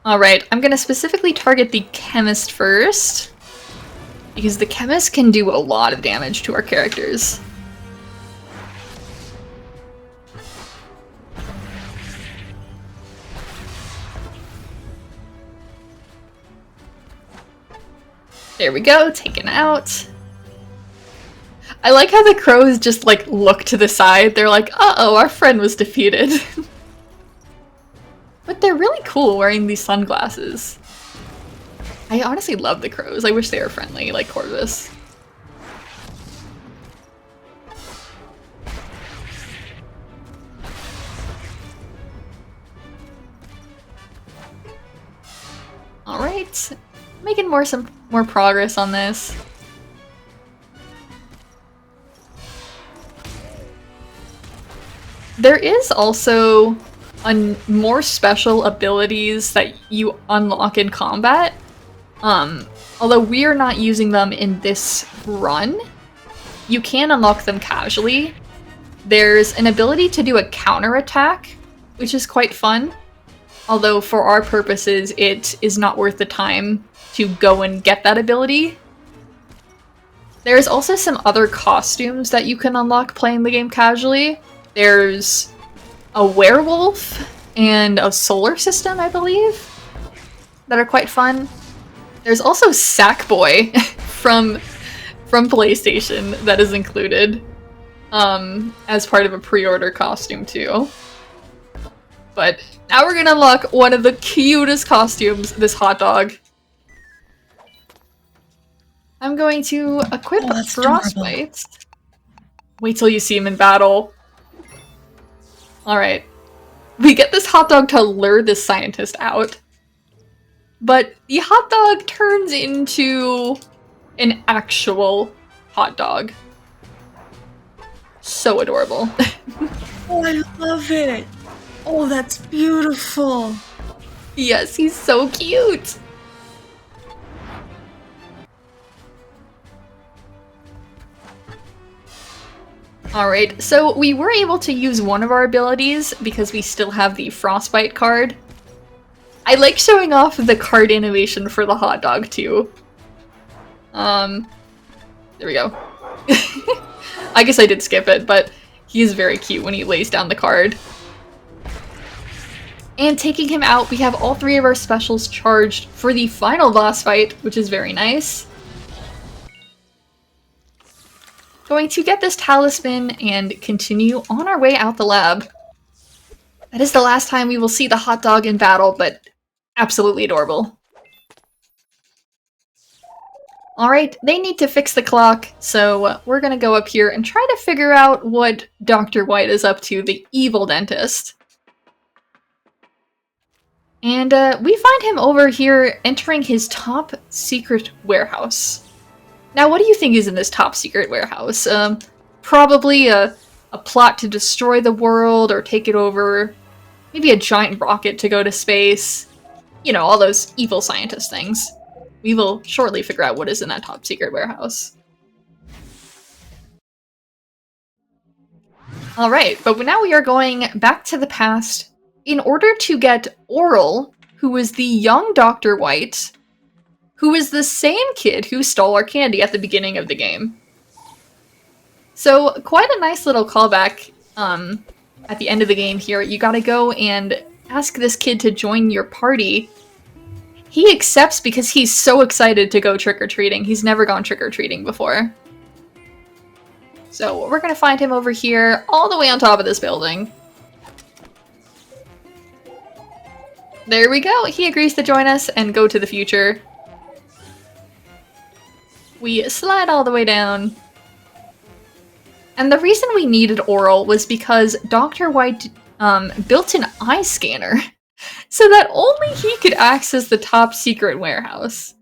Alright, I'm gonna specifically target the chemist first, because the chemist can do a lot of damage to our characters. There we go, taken out. I like how the crows just like look to the side. They're like, uh-oh, our friend was defeated. But they're really cool wearing these sunglasses. I honestly love the crows. I wish they were friendly, like Corvus. Alright. Making some more progress on this. There is also more special abilities that you unlock in combat. Although we are not using them in this run. you can unlock them casually. There's an ability to do a counterattack, which is quite fun. Although for our purposes, it is not worth the time to go and get that ability. There's also some other costumes that you can unlock playing the game casually. There's a werewolf and a solar system, I believe, that are quite fun. There's also Sackboy from PlayStation that is included as part of a pre-order costume too. But now we're gonna unlock one of the cutest costumes, this hot dog. I'm going to equip Frostbite. Wait till you see him in battle. Alright. We get this hot dog to lure this scientist out. But the hot dog turns into an actual hot dog. So adorable. Oh, I love it! Oh, that's beautiful! Yes, he's so cute! Alright, so we were able to use one of our abilities because we still have the Frostbite card. I like showing off the card animation for the hot dog too. There we go. I guess I did skip it, but he's very cute when he lays down the card. And taking him out, we have all three of our specials charged for the final boss fight, which is very nice. Going to get this talisman and continue on our way out the lab. That is the last time we will see the hot dog in battle, but absolutely adorable. Alright, they need to fix the clock, so we're gonna go up here and try to figure out what Dr. White is up to, the evil dentist. And we find him over here entering his top secret warehouse. Now, what do you think is in this top secret warehouse? Probably a plot to destroy the world or take it over. Maybe a giant rocket to go to space. You know, all those evil scientist things. We will shortly figure out what is in that top secret warehouse. Alright, but now we are going back to the past in order to get Oral, who is the young Dr. White, who is the same kid who stole our candy at the beginning of the game. So, quite a nice little callback at the end of the game here. You gotta go and ask this kid to join your party. He accepts because he's so excited to go trick-or-treating. He's never gone trick-or-treating before. So, we're gonna find him over here, all the way on top of this building. There we go! He agrees to join us and go to the future. We slide all the way down. And the reason we needed Oral was because Dr. White built an eye scanner so that only he could access the top secret warehouse.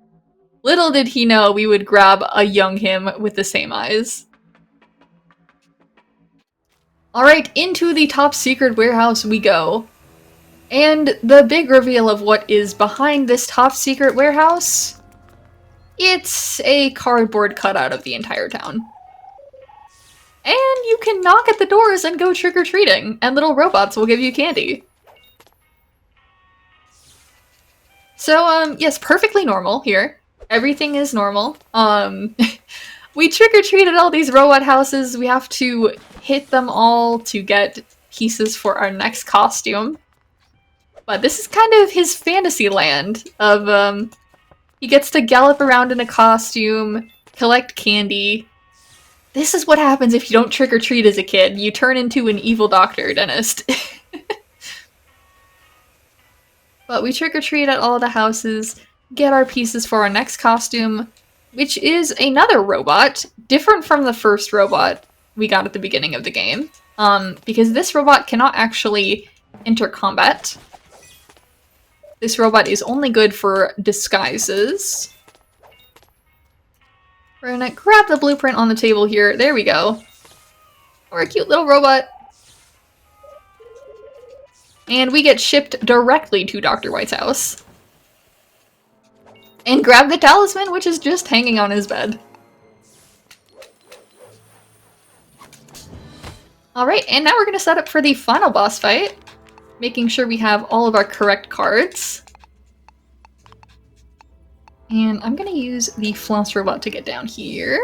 Little did he know we would grab a young him with the same eyes. Alright, into the top secret warehouse we go. And the big reveal of what is behind this top secret warehouse... It's a cardboard cutout of the entire town. And you can knock at the doors and go trick-or-treating, and little robots will give you candy. So, yes, perfectly normal here. Everything is normal. We trick-or-treat at all these robot houses. We have to hit them all to get pieces for our next costume. But this is kind of his fantasy land of, he gets to gallop around in a costume, collect candy. This is what happens if you don't trick-or-treat as a kid. You turn into an evil doctor dentist. But we trick-or-treat at all the houses, get our pieces for our next costume, which is another robot, different from the first robot we got at the beginning of the game. Because this robot cannot actually enter combat. This robot is only good for disguises. We're gonna grab the blueprint on the table here. There we go. We're a cute little robot. And we get shipped directly to Dr. White's house. And grab the talisman, which is just hanging on his bed. Alright, and now we're going to set up for the final boss fight, making sure we have all of our correct cards. And I'm going to use the floss robot to get down here.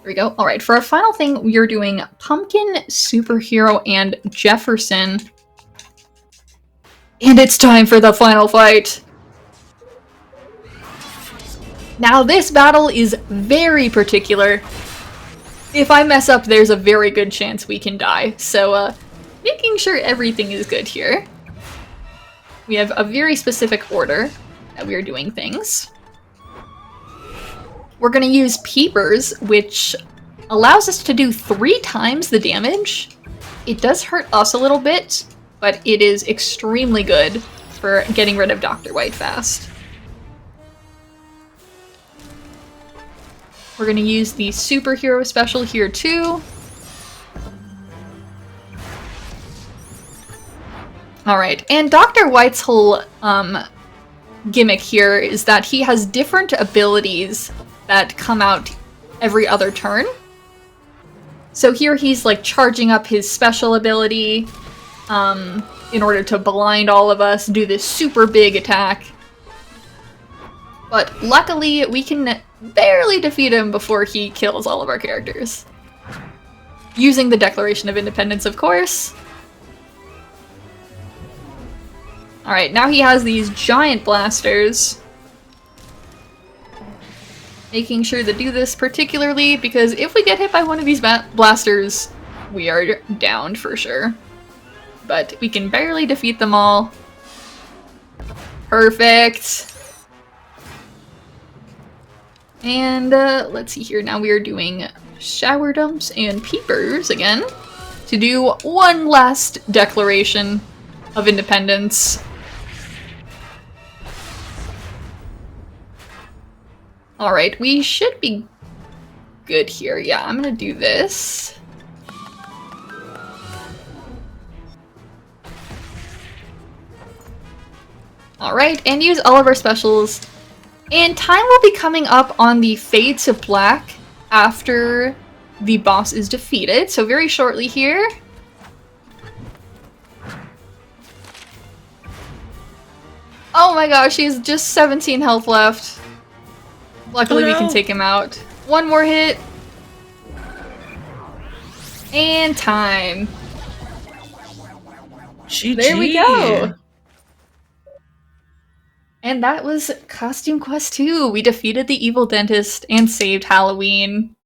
There we go. Alright, for our final thing, we are doing Pumpkin, Superhero, and Jefferson. And it's time for the final fight! Now this battle is very particular. If I mess up, there's a very good chance we can die. So, making sure everything is good here. We have a very specific order that we are doing things. We're going to use Peepers, which allows us to do 3 times the damage. It does hurt us a little bit, but it is extremely good for getting rid of Dr. White fast. We're going to use the Superhero special here too. Alright, and Dr. White's whole gimmick here is that he has different abilities that come out every other turn. So here he's like charging up his special ability in order to blind all of us, do this super big attack. But luckily we can barely defeat him before he kills all of our characters. Using the Declaration of Independence, of course. Alright, now he has these giant blasters. Making sure to do this particularly because if we get hit by one of these blasters, we are downed for sure. But we can barely defeat them all. Perfect. And let's see here, now we are doing Shower Dumps and Peepers again to do one last Declaration of Independence. Alright, we should be good here. Yeah, I'm gonna do this. Alright, and use all of our specials. And time will be coming up on the Fade to Black after the boss is defeated, so very shortly here. Oh my gosh, he has just 17 health left. Luckily we can take him out. One more hit. And time. GG. There we go. And that was Costume Quest 2. We defeated the evil dentist and saved Halloween.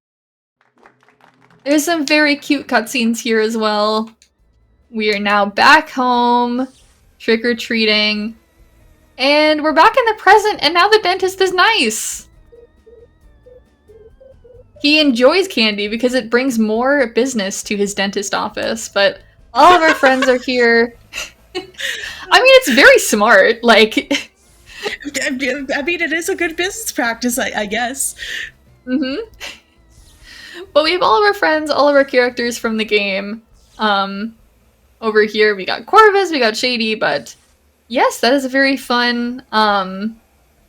There's some very cute cutscenes here as well. We are now back home, trick-or-treating, and we're back in the present, and now the dentist is nice. He enjoys candy because it brings more business to his dentist office, but all of our friends are here. I mean, it's very smart, like... I mean, it is a good business practice, I guess. Mm-hmm. But we have all of our friends, all of our characters from the game. Over here, we got Corvus, we got Shady, but yes, that is a very fun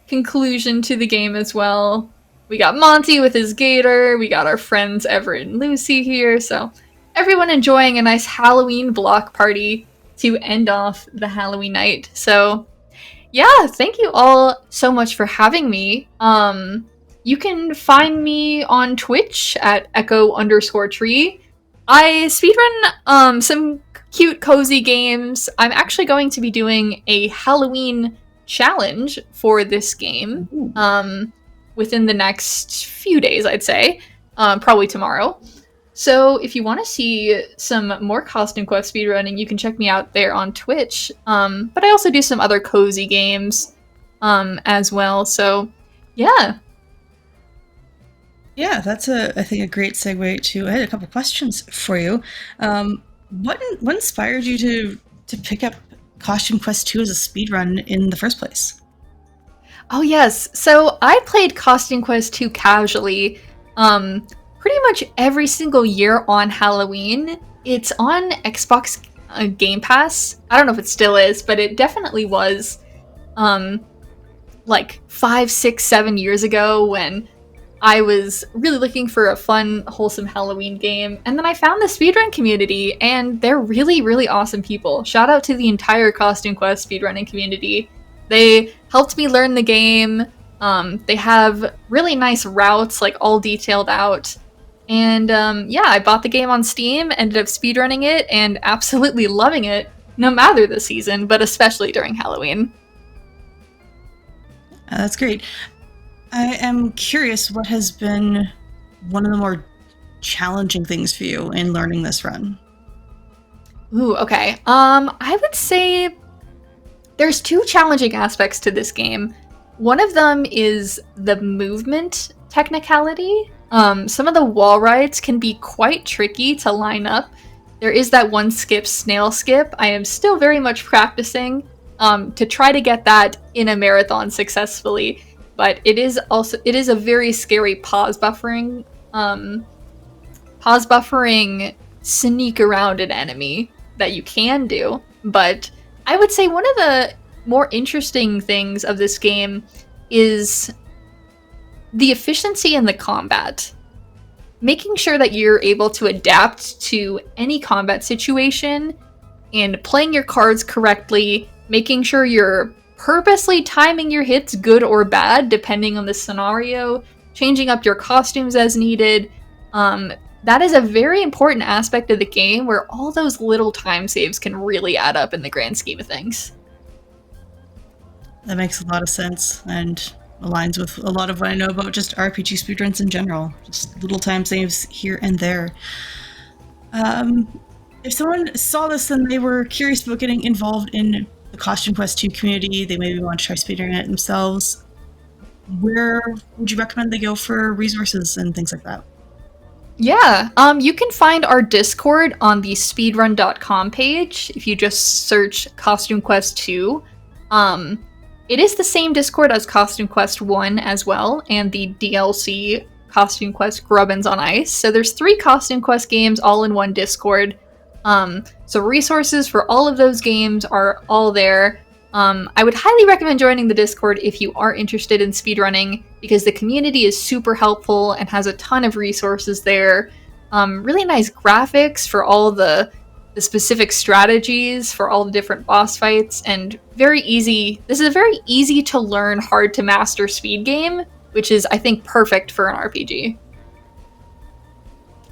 conclusion to the game as well. We got Monty with his gator, we got our friends Everett and Lucy here, so everyone enjoying a nice Halloween block party to end off the Halloween night. So yeah, thank you all so much for having me. You can find me on Twitch at echo_tree. I speedrun some cute, cozy games. I'm actually going to be doing a Halloween challenge for this game within the next few days, I'd say. Probably tomorrow. So if you want to see some more Costume Quest speedrunning, you can check me out there on Twitch. But I also do some other cozy games as well. So yeah. Yeah, that's I think a great segue to. I had a couple questions for you. What inspired you to pick up Costume Quest 2 as a speedrun in the first place? Oh yes, so I played Costume Quest 2 casually pretty much every single year on Halloween. It's on Xbox Game Pass. I don't know if it still is, but it definitely was like 5, 6, 7 years ago when I was really looking for a fun, wholesome Halloween game, and then I found the speedrun community, and they're really, really awesome people. Shout out to the entire Costume Quest speedrunning community. They helped me learn the game. They have really nice routes, like all detailed out. And yeah, I bought the game on Steam, ended up speedrunning it, and absolutely loving it, no matter the season, but especially during Halloween. That's great. I am curious, what has been one of the more challenging things for you in learning this run? Ooh, okay. I would say there's two challenging aspects to this game. One of them is the movement technicality. Some of the wall rides can be quite tricky to line up. There is that one skip, snail skip. I am still very much practicing to try to get that in a marathon successfully. But it is a very scary pause buffering sneak around an enemy that you can do. But I would say one of the more interesting things of this game is the efficiency in the combat. Making sure that you're able to adapt to any combat situation and playing your cards correctly, making sure you're purposely timing your hits, good or bad, depending on the scenario, changing up your costumes as needed. That is a very important aspect of the game where all those little time saves can really add up in the grand scheme of things. That makes a lot of sense and aligns with a lot of what I know about just RPG speedruns in general. Just little time saves here and there. If someone saw this and they were curious about getting involved in the Costume Quest 2 community, they maybe want to try speedrunning it themselves, where would you recommend they go for resources and things like that? Yeah, you can find our Discord on the speedrun.com page if you just search Costume Quest 2. It is the same Discord as Costume Quest 1 as well, and the DLC Costume Quest Grubbins on Ice. So there's 3 Costume Quest games all in one Discord. So resources for all of those games are all there. I would highly recommend joining the Discord if you are interested in speedrunning, because the community is super helpful and has a ton of resources there. Really nice graphics for all the specific strategies for all the different boss fights, and very easy. This is a very easy to learn, hard to master speed game, which is, I think, perfect for an RPG.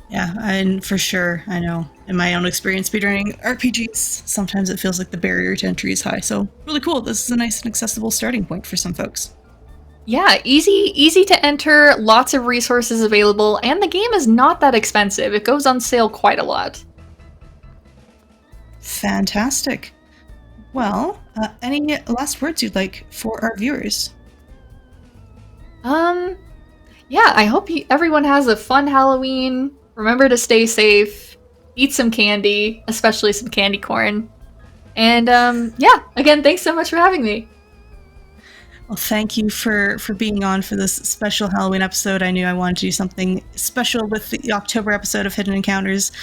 Yeah, and for sure, I know in my own experience speedrunning RPGs, sometimes it feels like the barrier to entry is high. So really cool. This is a nice and accessible starting point for some folks. Yeah, easy to enter, lots of resources available, and the game is not that expensive. It goes on sale quite a lot. Fantastic. Well, any last words you'd like for our viewers? Yeah, I hope everyone has a fun Halloween. Remember to stay safe, eat some candy, especially some candy corn. And yeah, again, thanks so much for having me. Well, thank you for being on for this special Halloween episode. I knew I wanted to do something special with the October episode of Hidden Encounters.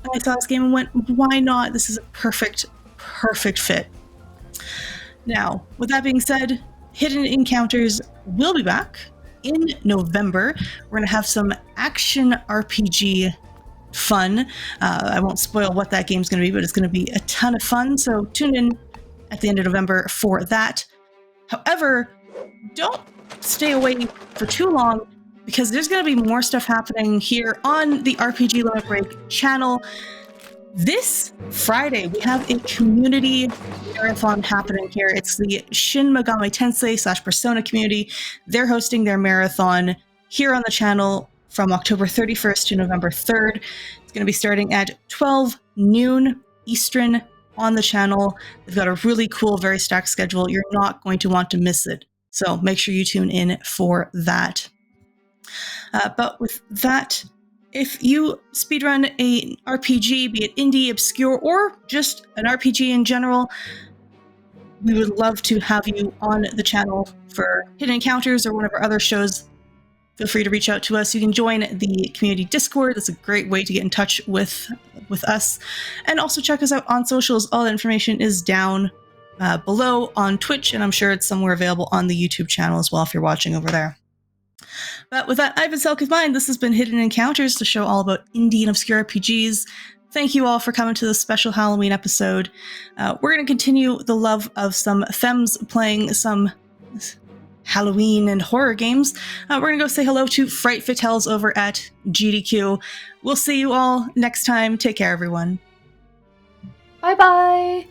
And I saw this game and went, why not? This is a perfect fit. Now, with that being said, Hidden Encounters will be back in November. We're going to have some action RPG fun. I won't spoil what that game's going to be, but it's going to be a ton of fun. So tune in at the end of November for that. However, don't stay away for too long, because there's going to be more stuff happening here on the RPG Limit Break channel. This Friday, we have a community marathon happening here. It's the Shin Megami Tensei / Persona community. They're hosting their marathon here on the channel from October 31st to November 3rd. It's going to be starting at 12 noon Eastern on the channel. They've got a really cool, very stacked schedule. You're not going to want to miss it. So make sure you tune in for that. But with that, if you speedrun an RPG, be it indie, obscure, or just an RPG in general, we would love to have you on the channel for Hidden Encounters or one of our other shows. Feel free to reach out to us. You can join the community Discord. That's a great way to get in touch with us. And also check us out on socials. All that information is down below on Twitch, and I'm sure it's somewhere available on the YouTube channel as well if you're watching over there. But with that, I've been Selcouthmind. This has been Hidden Encounters, the show all about indie and obscure RPGs. Thank you all for coming to this special Halloween episode. We're going to continue the love of some femmes playing some Halloween and horror games. We're going to go say hello to Fright Fatels over at GDQ. We'll see you all next time. Take care, everyone. Bye bye!